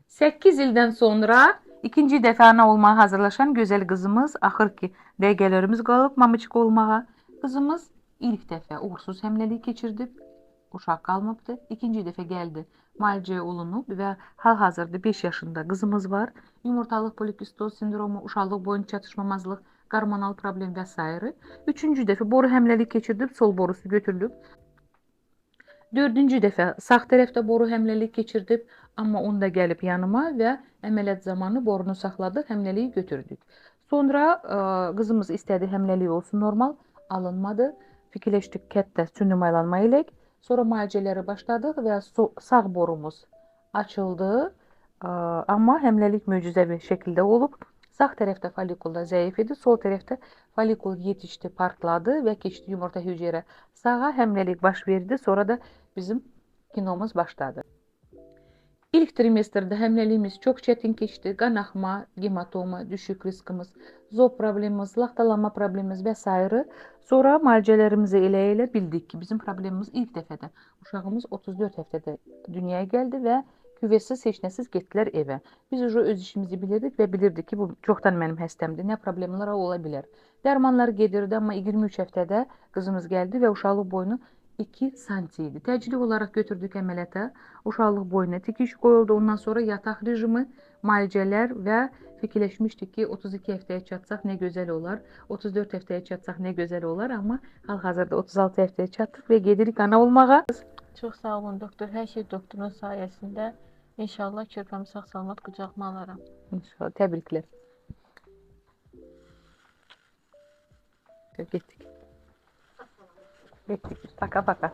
8 ildən sonra ikinci dəfə ana olmağa hazırlaşan gözəl qızımız, axır ki, dəqiqələrimiz qalıb mamiçka olmağa. Qızımız ilk dəfə uğursuz həmləlik keçirdi, uşaq qalmabdı. İkinci dəfə gəldi, müalicə olunub və hal-hazırda 5 yaşında qızımız var. Yumurtalıq polikistoz sindromu, uşaqlıq boyun çatışmamazlıq, hormonal problem və s. Üçüncü dəfə boru həmləlik keçirdib, sol borusu götürülüb. Dördüncü dəfə sağ tərəfdə boru həmləlik keçirdib, amma onda gəlib yanıma və əməliyyat zamanı borunu saxladıq, həmləliyi götürdük. Sonra qızımız istədi həmləlik olsun normal, alınmadı. Fikirləşdik kətdə süni maylanma elək. Sonra müalicələri başladıq və sağ borumuz açıldı, amma həmləlik möcüzəvi şəkildə olub. Sağ tərəfdə folikulda zəif idi, sol tərəfdə folikul yetişdi, partladı və keçdi yumurta hüceyrə. Sağa həmləlik baş verdi, sonra da bizim kinomuz başladı. İlk trimestrdə həmləliyimiz çox çətin keçdi. Qanaxma, hematoma, düşük riskimiz, zob problemimiz, laxtalanma problemimiz və s. Sonra müalicələrimizi elə bildik ki, bizim problemimiz ilk dəfədə. Uşağımız 34 həftədə dünyaya gəldi və küvesiz, heç nəsiz getdilər evə. Biz öz işimizi bilirdik və bilirdik ki, bu çoxdan mənim həstəmdir, nə problemlər ola bilər. Dərmanlar gedirdi, amma 23 həftədə qızımız gəldi və uşaqlıq boynu 2 santi idi. Təcili olaraq götürdük əməliyyata. Uşaqlıq boyuna tikiş qoyuldu. Ondan sonra yataq rejimi, müalicələr və fikirləşmişdik ki, 32 həftəyə çatsaq nə gözəl olar, 34 həftəyə çatsaq nə gözəl olar, amma hal-hazırda 36 həftəyə çatdıq və gedirik ana olmağa. Çox sağ olun doktor. Hər şey doktorun sayəsində. İnşallah körpəmi sağ-salamat qucağıma alaram. İnşallah. Təbriklər. Getdik. Getdik. Paka paka.